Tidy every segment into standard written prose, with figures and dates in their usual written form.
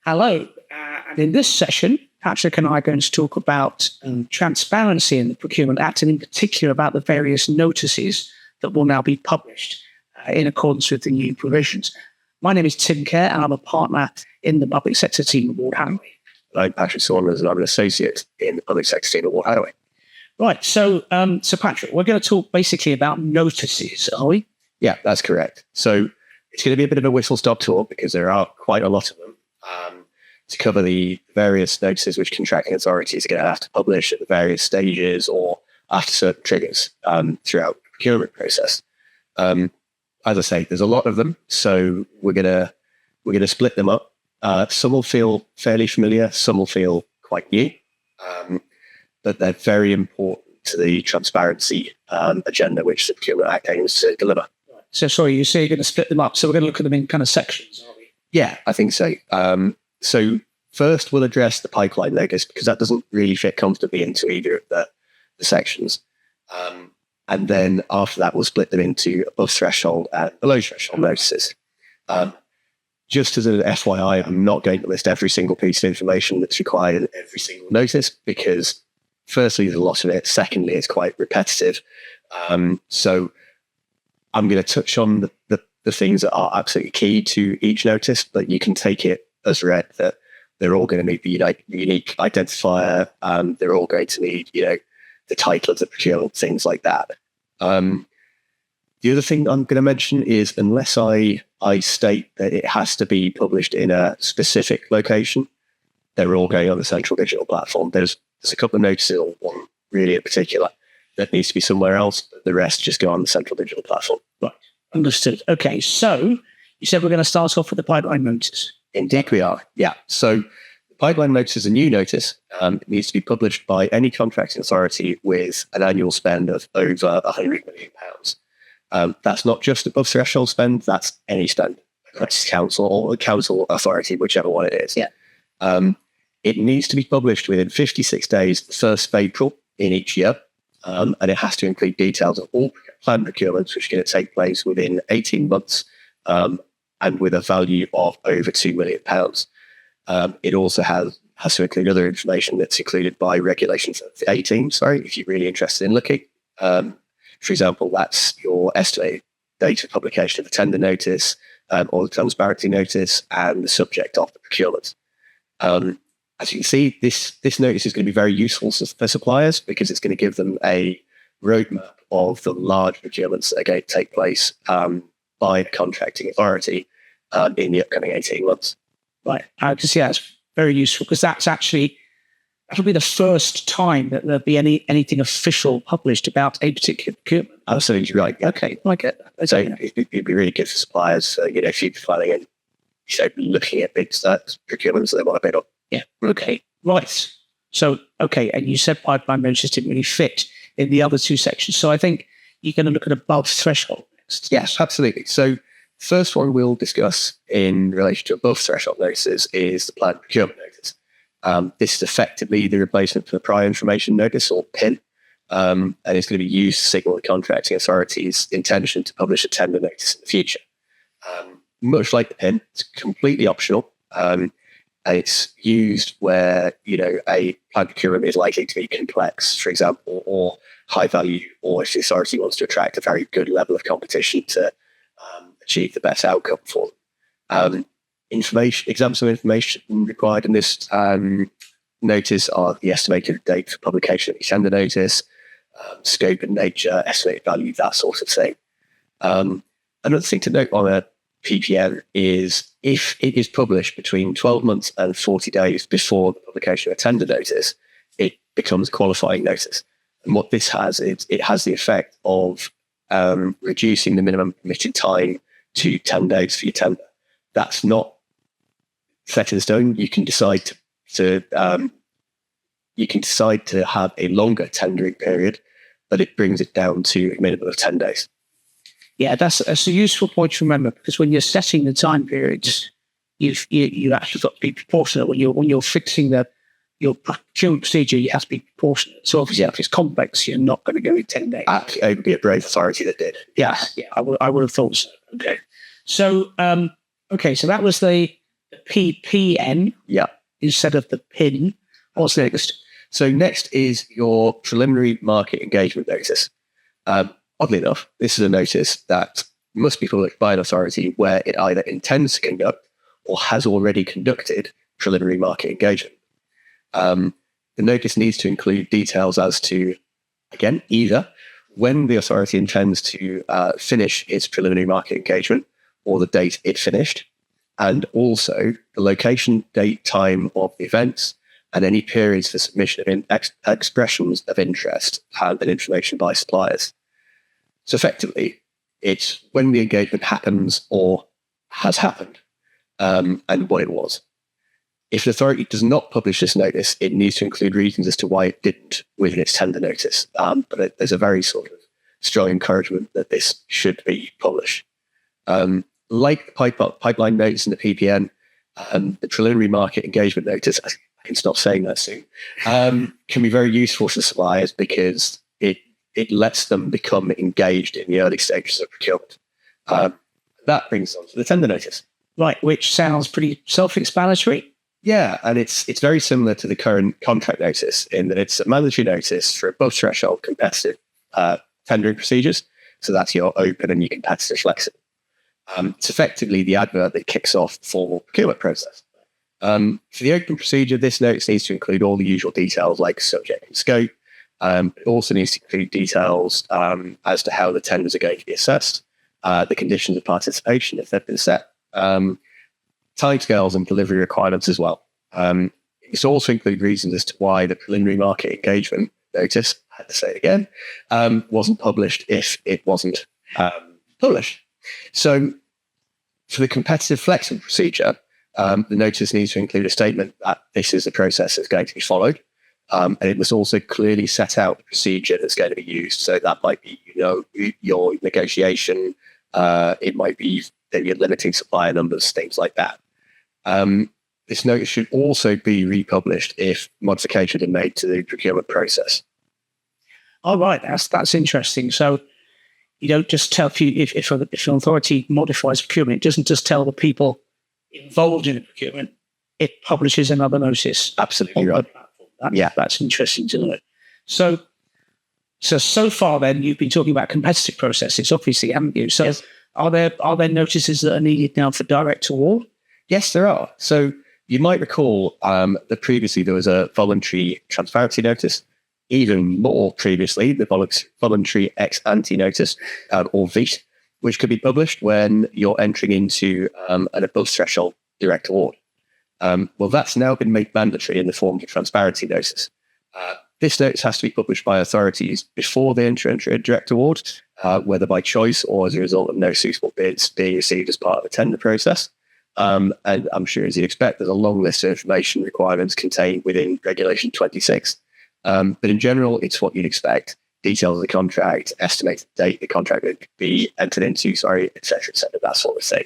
Hello. And in this session, Patrick and I are going to talk about transparency in the Procurement Act, and in particular about the various notices that will now be published in accordance with the new provisions. My name is Tim Kerr, and I'm a partner in the public sector team at Ward Hanway. I'm Patrick Saunders, and I'm an associate in the public sector team at Ward Hanway. Right. So Patrick, we're going to talk basically about notices, are we? Yeah, that's correct. So it's going to be a bit of a whistle-stop tour because there are quite a lot of them to cover the various notices which contracting authorities are going to have to publish at the various stages or after certain triggers throughout the procurement process. As I say, there's a lot of them, so we're gonna split them up. Some will feel fairly familiar, some will feel quite new, but they're very important to the transparency agenda which the Procurement Act aims to deliver. So, sorry, you say you're going to split them up, so we're going to look at them in kind of sections, are we? Yeah, I think so. So first, we'll address the pipeline notice because that doesn't really fit comfortably into either of the sections. And then after that, we'll split them into above threshold and below threshold notices. Just as an FYI, I'm not going to list every single piece of information that's required in every single notice because firstly, there's a lot of it. Secondly, it's quite repetitive. So I'm going to touch on the things that are absolutely key to each notice, but you can take it as read that they're all going to need the unique identifier. They're all going to need, the title of the procurement, things like that. The other thing I'm going to mention is unless I state that it has to be published in a specific location, they're all going on the central digital platform. There's a couple of notices, or one really in particular, that needs to be somewhere else, but the rest just go on the central digital platform. Right. Understood. Okay, so you said we're going to start off with the pipeline notice. Indeed we are, yeah. So the pipeline notice is a new notice. It needs to be published by any contracting authority with an annual spend of over £100 million. That's not just above threshold spend, that's any spend, across council or council authority, whichever one it is. Yeah. It needs to be published within 56 days, the 1st of April in each year. And it has to include details of all planned procurements, which are going to take place within 18 months and with a value of over £2 million. It also has to include other information that's included by Regulation 18, if you're really interested in looking. For example, that's your estimated date of publication of the tender notice or the transparency notice and the subject of the procurement. As you can see, this notice is going to be very useful for suppliers because it's going to give them a roadmap of the large procurements that are going to take place by a contracting authority in the upcoming 18 months. Right. I just see that's very useful because that'll be the first time that there'll be anything official published about a particular procurement. Absolutely right. Okay, I get that. So it'd be really good for suppliers, if you're planning and looking at big procurements that they want to bid on. Yeah. Okay. Right. So, and you said pipeline notices didn't really fit in the other two sections. So I think you're going to look at above threshold next. Yes, absolutely. So first one we'll discuss in relation to above threshold notices is the planned procurement notice. This is effectively the replacement for the prior information notice, or PIN, and it's going to be used to signal the contracting authority's intention to publish a tender notice in the future. Much like the PIN, it's completely optional. And it's used where, a planned procurement is likely to be complex, for example, or high value, or if the authority wants to attract a very good level of competition to achieve the best outcome for them. Examples of information required in this notice are the estimated date for publication of the tender notice, scope and nature, estimated value, that sort of thing. Another thing to note on a PPN is if it is published between 12 months and 40 days before the publication of a tender notice, it becomes a qualifying notice. And what this has is it has the effect of reducing the minimum permitted time to 10 days for your tender. That's not set in stone. You can decide to have a longer tendering period, but it brings it down to a minimum of 10 days. Yeah, that's a useful point to remember because when you're setting the time periods, you actually got to be proportionate. When you're fixing your procurement procedure, you have to be proportionate. So obviously, if it's complex, you're not going to go in 10 days. It would be a brave authority that did. Yeah, I would have thought so. Okay, so so that was the PPN Yeah. instead of the PIN. What's next? So next is your preliminary market engagement notice. Oddly enough, this is a notice that must be published by an authority where it either intends to conduct or has already conducted preliminary market engagement. The notice needs to include details as to, again, either when the authority intends to finish its preliminary market engagement or the date it finished, and also the location, date, time of the events, and any periods for submission of expressions of interest and information by suppliers. So effectively, it's when the engagement happens or has happened, and what it was. If an authority does not publish this notice, it needs to include reasons as to why it didn't within its tender notice. But there's a very sort of strong encouragement that this should be published. Like the pipeline notice and the PPN, the preliminary market engagement notice, I can stop saying that soon, can be very useful for suppliers because it lets them become engaged in the early stages of procurement. That brings us on to the tender notice. Right, which sounds pretty self-explanatory. Yeah, and it's very similar to the current contract notice in that it's a mandatory notice for above threshold competitive tendering procedures. So that's your open and your competitive flexible. It's effectively the advert that kicks off the formal procurement process. For the open procedure, this notice needs to include all the usual details like subject and scope. It also needs to include details as to how the tenders are going to be assessed, the conditions of participation if they've been set, timescales and delivery requirements as well. It's also include reasons as to why the preliminary market engagement notice, I had to say it again, wasn't published if it wasn't published. So for the competitive flexible procedure, the notice needs to include a statement that this is the process that's going to be followed. And it must also clearly set out the procedure that's going to be used. So that might be, your negotiation. It might be that you're limiting supplier numbers, things like that. This notice should also be republished if modifications are made to the procurement process. All right, that's interesting. So you don't just tell if an authority modifies procurement, it doesn't just tell the people involved in the procurement. It publishes another notice. Absolutely right. That's interesting to know. So far, then you've been talking about competitive processes, obviously, haven't you? So yes. Are there notices that are needed now for direct award? Yes, there are. So you might recall that previously there was a voluntary transparency notice. Even more previously, the voluntary ex ante notice, or VET, which could be published when you're entering into an above threshold direct award. Well, that's now been made mandatory in the form of a transparency notice. This notice has to be published by authorities before they enter into a direct award, whether by choice or as a result of no suitable bids being received as part of a tender process. And I'm sure, as you'd expect, there's a long list of information requirements contained within Regulation 26. But in general, it's what you'd expect. Details of the contract, estimated date the contract would be entered into, et cetera, that sort of thing.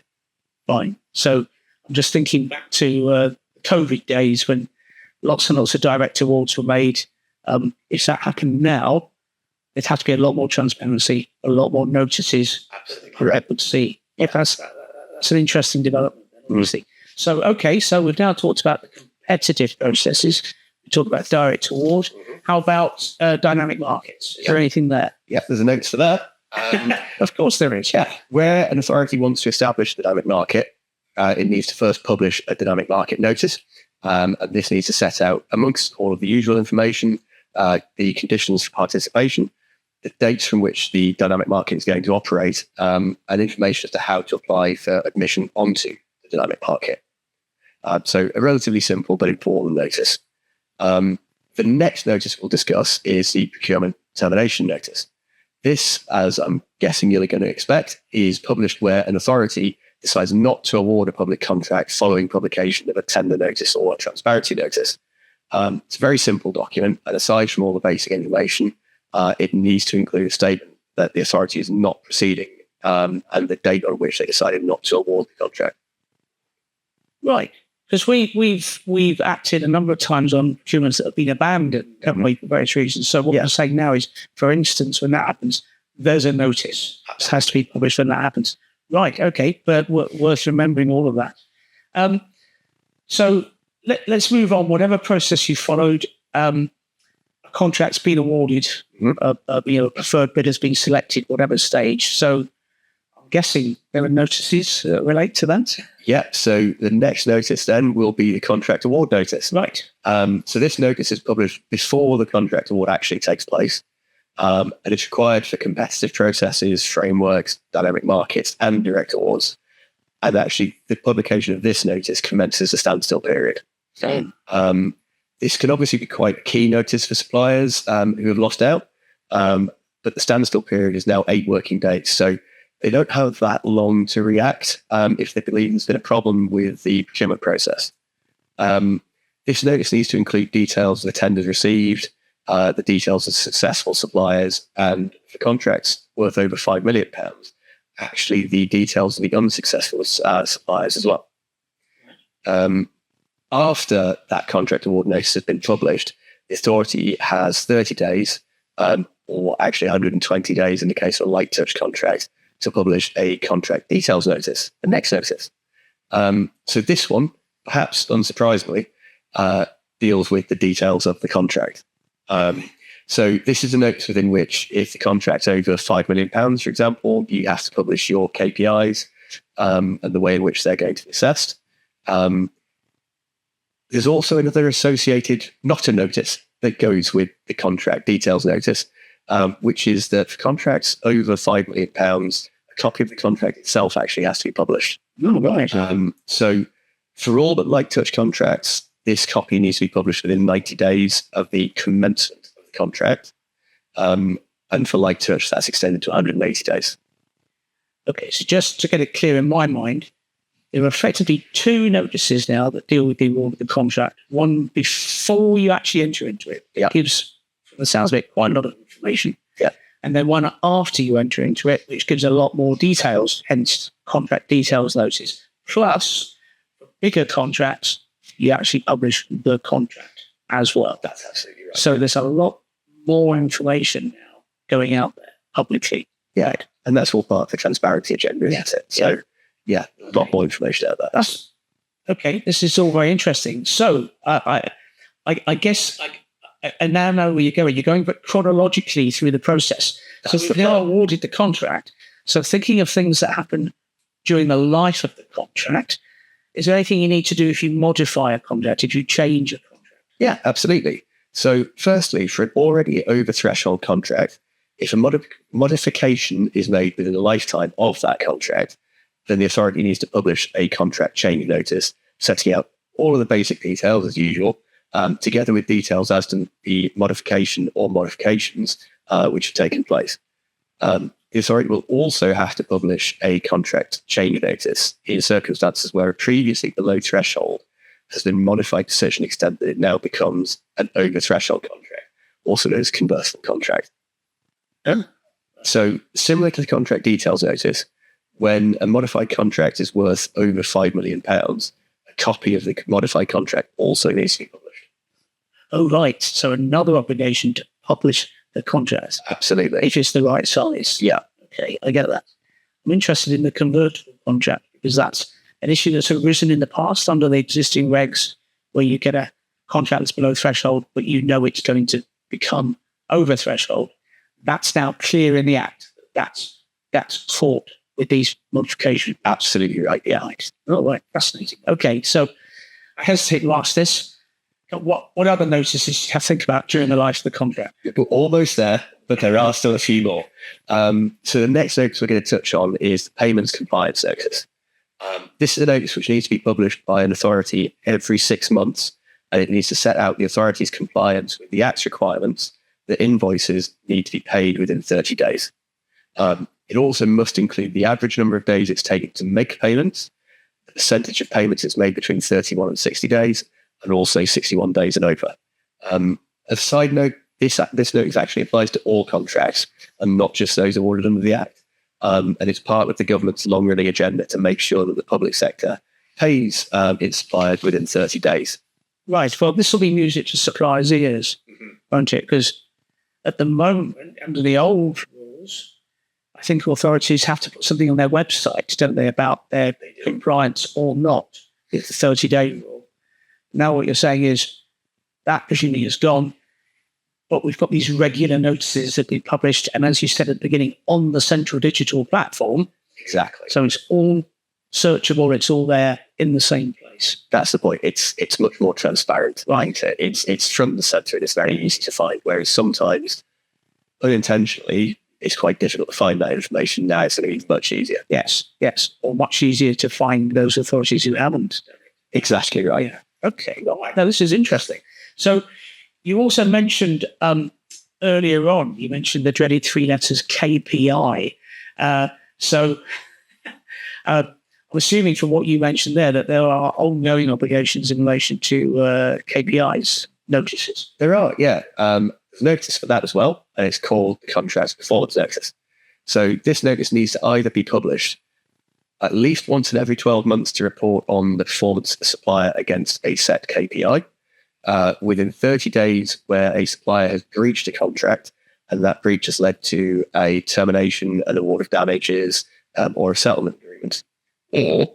Fine. So I'm just thinking back to COVID days when lots and lots of direct awards were made. If that happened now, there'd have to be a lot more transparency, a lot more notices for everyone to see. If that's an interesting development, obviously. So we've now talked about the competitive processes. We talked about direct award. How about dynamic markets? Is there anything there? Yeah, there's a notice for that. Of course there is, yeah. Where an authority wants to establish the dynamic market, it needs to first publish a dynamic market notice. And this needs to set out, amongst all of the usual information, the conditions for participation, the dates from which the dynamic market is going to operate, and information as to how to apply for admission onto the dynamic market. So a relatively simple but important notice. The next notice we'll discuss is the procurement termination notice. This, as I'm guessing you're going to expect, is published where an authority decides not to award a public contract following publication of a tender notice or a transparency notice. It's a very simple document, and aside from all the basic information, it needs to include a statement that the authority is not proceeding and the date on which they decided not to award the contract. Right. Because we've acted a number of times on procurements that have been abandoned, haven't we, for various reasons. So what I'm saying now is, for instance, when that happens, there's a notice. It has to be published when that happens. Right, okay, but worth remembering all of that. So let's move on. Whatever process you followed, a contract's been awarded, a preferred bid has been selected, whatever stage. So I'm guessing there are notices that relate to that. Yeah, so the next notice then will be the contract award notice. Right. So this notice is published before the contract award actually takes place. And it's required for competitive processes, frameworks, dynamic markets, and direct awards. And actually, the publication of this notice commences a standstill period. This can obviously be quite a key notice for suppliers who have lost out. But the standstill period is now 8 working days. So they don't have that long to react if they believe there's been a problem with the procurement process. This notice needs to include details of the tenders received, the details of successful suppliers, and for contracts worth over £5 million, actually the details of the unsuccessful suppliers as well. After that contract award notice has been published, the authority has 30 days, or actually 120 days in the case of a light touch contract, to publish a contract details notice, the next notice. So this one, perhaps unsurprisingly, deals with the details of the contract. So this is a notice within which if the contract's over £5 million, for example, you have to publish your KPIs and the way in which they're going to be assessed. There's also another associated not a notice that goes with the contract details notice, which is that for contracts over £5 million, a copy of the contract itself actually has to be published. Oh, right. So for all but light touch contracts, this copy needs to be published within 90 days of the commencement of the contract. And for light touch, that's extended to 180 days. Okay, so just to get it clear in my mind, there are effectively 2 notices now that deal with the award of the contract. One before you actually enter into it. It gives, from the sounds of it, quite a lot of information. Yeah. And then one after you enter into it, which gives a lot more details, hence contract details notice. Plus, for bigger contracts, you actually publish the contract as well. That's absolutely right. So there's a lot more information now going out there publicly. Yeah. And that's all part of the transparency agenda, isn't it? So, yeah, a lot more information out there. That's okay. This is all very interesting. So I guess I now know where you're going. You're going but chronologically through the process. So you've now awarded the contract. So thinking of things that happen during the life of the contract, is there anything you need to do if you modify a contract, if you change a contract? Yeah, absolutely. So firstly, for an already over threshold contract, if a modification is made within the lifetime of that contract, then the authority needs to publish a contract change notice, setting out all of the basic details as usual, together with details as to the modification or modifications which have taken place. The authority will also have to publish a contract change notice in circumstances where a previously below threshold has been modified to such an extent that it now becomes an over threshold contract, also known as convertible contract. So similar to the contract details notice, when a modified contract is worth over £5 million, a copy of the modified contract also needs to be published. Oh, right. So another obligation to publish the contract. Absolutely. If it's the right size. Yeah. Okay, I get that. I'm interested in the convertible contract because that's an issue that's arisen in the past under the existing regs where you get a contract that's below threshold, but you know it's going to become over threshold. That's now clear in the Act. That's fought with these modifications. Absolutely right. Yeah. Right. Oh, right. Fascinating. Okay, so I hesitate to ask this. What other notices do you have to think about during the life of the contract? We're almost there, but there are still a few more. So the next notice we're going to touch on is the payments compliance notice. This is a notice which needs to be published by an authority every 6 months, and it needs to set out the authority's compliance with the Act's requirements that invoices need to be paid within 30 days. It also must include the average number of days it's taken to make payments, the percentage of payments it's made between 31 and 60 days, and also 61 days and over. As a side note, this notice actually applies to all contracts and not just those awarded under the Act. And it's part of the government's long-running agenda to make sure that the public sector pays its suppliers within 30 days. Right. Well, this will be music to suppliers' ears, won't it? Because at the moment, under the old rules, I think authorities have to put something on their website, don't they, about their compliance or not with the 30-day rule. Now what you're saying is that presumably is gone, but we've got these regular notices that we published, and as you said at the beginning, on the central digital platform. Exactly. So it's all searchable, it's all there in the same place. That's the point. It's much more transparent. Right. It's front and center, and it's very easy to find, whereas sometimes, unintentionally, it's quite difficult to find that information. Now it's going to be much easier. Yes, or much easier to find those authorities who haven't. Exactly right. Yeah. Okay, right. Now this is interesting. So you also mentioned earlier on, you mentioned the dreaded three letters KPI. So I'm assuming from what you mentioned there that there are ongoing obligations in relation to KPIs notices. There are, yeah. Notice for that as well, and it's called the Contract Performance Notice. So this notice needs to either be published at least once in every 12 months to report on the performance of the supplier against a set KPI, within 30 days where a supplier has breached a contract and that breach has led to a termination, an award of damages, or a settlement agreement, or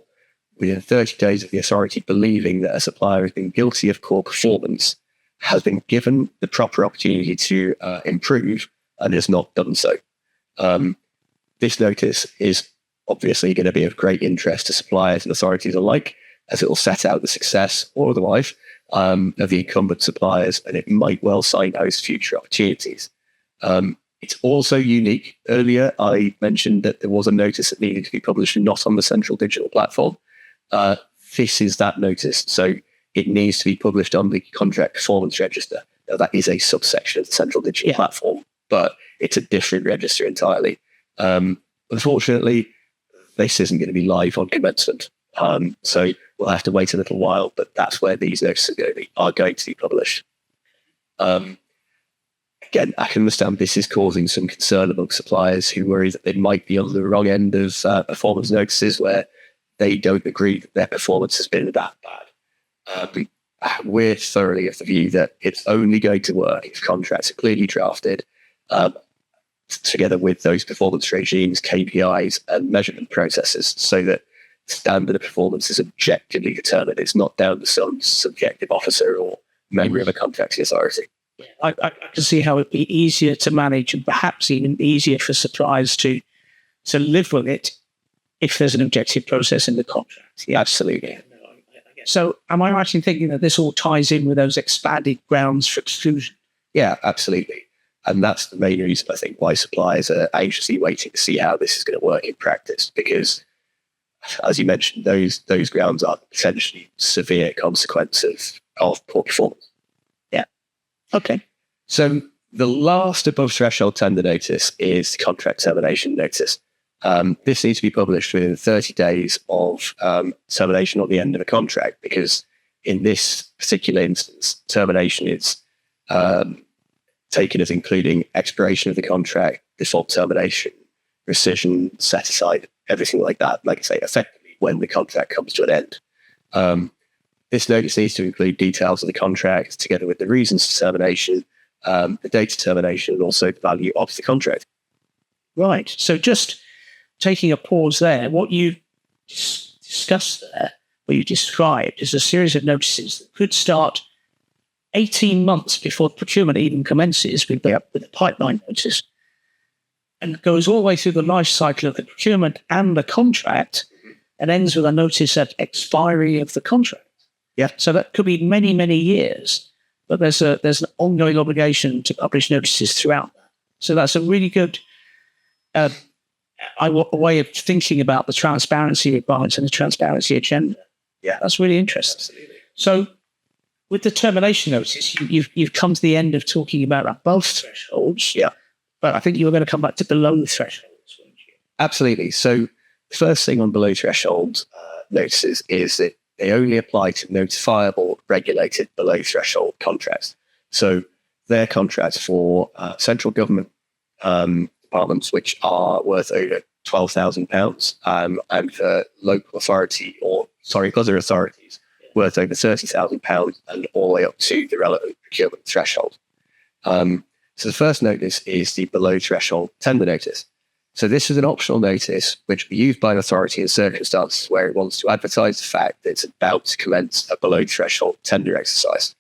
within 30 days of the authority believing that a supplier has been guilty of poor performance, has been given the proper opportunity to improve and has not done so. This notice is obviously going to be of great interest to suppliers and authorities alike, as it will set out the success or otherwise of the incumbent suppliers, and it might well signpost future opportunities. It's also unique. Earlier, I mentioned that there was a notice that needed to be published not on the central digital platform. This is that notice. So it needs to be published on the Contract Performance Register. Now, that is a subsection of the central digital platform, but it's a different register entirely. Unfortunately, this isn't going to be live on commencement. So we'll have to wait a little while, but that's where these notices are going to be published. Again, I can understand this is causing some concern among suppliers who worry that they might be on the wrong end of performance notices where they don't agree that their performance has been that bad. We're thoroughly of the view that it's only going to work if contracts are clearly drafted, together with those performance regimes, KPIs, and measurement processes, so that standard of performance is objectively determined. It's not down to some subjective officer or member of a contracting authority. I can see how it'd be easier to manage and perhaps even easier for suppliers to live with it if there's an objective process in the contract. Yeah, absolutely. So am I right in thinking that this all ties in with those expanded grounds for exclusion? Yeah, absolutely. And that's the main reason, I think, why suppliers are anxiously waiting to see how this is going to work in practice. Because, as you mentioned, those grounds are potentially severe consequences of poor performance. Yeah. Okay. So the last above threshold tender notice is the contract termination notice. This needs to be published within 30 days of termination or the end of a contract, because in this particular instance, termination is taken as including expiration of the contract, default termination, rescission, set aside, everything like that. Like I say, effectively when the contract comes to an end. This notice needs to include details of the contract together with the reasons for termination, the date of termination, and also the value of the contract. Right. So just taking a pause there, what you discussed there, what you described, is a series of notices that could start 18 months before procurement even commences with the pipeline notice, and goes all the way through the life cycle of the procurement and the contract, and ends with a notice at expiry of the contract. Yeah. So that could be many, many years, but there's an ongoing obligation to publish notices throughout that. So that's a really good a way of thinking about the transparency requirements and the transparency agenda. Yeah, that's really interesting. Absolutely. So, with the termination notice, you've come to the end of talking about above thresholds. Yeah, but I think you were going to come back to below thresholds, weren't you? Absolutely. So, the first thing on below threshold notices is that they only apply to notifiable, regulated below threshold contracts. So, they're contracts for central government departments, which are worth over £12,000, and for local authority other authorities worth over £30,000, and all the way up to the relevant procurement threshold. So the first notice is the below threshold tender notice. So this is an optional notice which will be used by an authority in circumstances where it wants to advertise the fact that it's about to commence a below threshold tender exercise.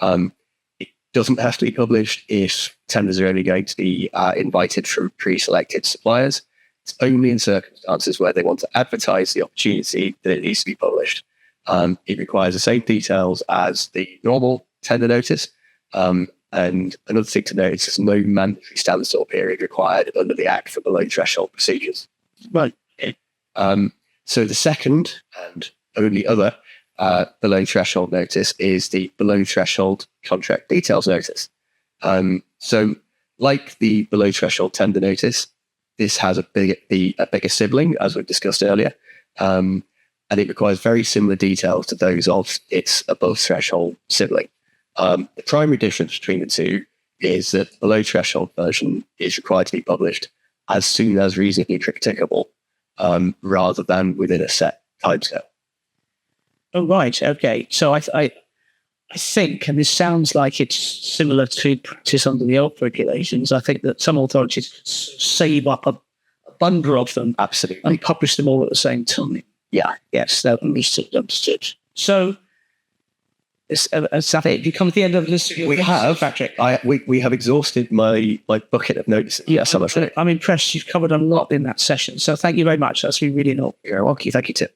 It doesn't have to be published if tenders are only going to be invited from pre-selected suppliers. It's only in circumstances where they want to advertise the opportunity that it needs to be published. It requires the same details as the normal tender notice. And another thing to note is there's no mandatory standstill period required under the Act for below threshold procedures. Right. So the second and only other below threshold notice is the below threshold contract details notice. So like the below threshold tender notice, this has a bigger sibling, as we've discussed earlier, and it requires very similar details to those of its above threshold sibling. The primary difference between the two is that the below threshold version is required to be published as soon as reasonably practicable, rather than within a set timescale. Oh, right. Okay. So I think, and this sounds like it's similar to practice under the old regulations, I think that some authorities save up a bundle of them Absolutely. and publish them all at the same time. Yeah. Yes, that understood. So, have you come to the end of this? We have, Patrick. We have exhausted my bucket of notices. Yes, I'm impressed. You've covered a lot in that session. So thank you very much. That's been really helpful. You're welcome. Thank you, Tim.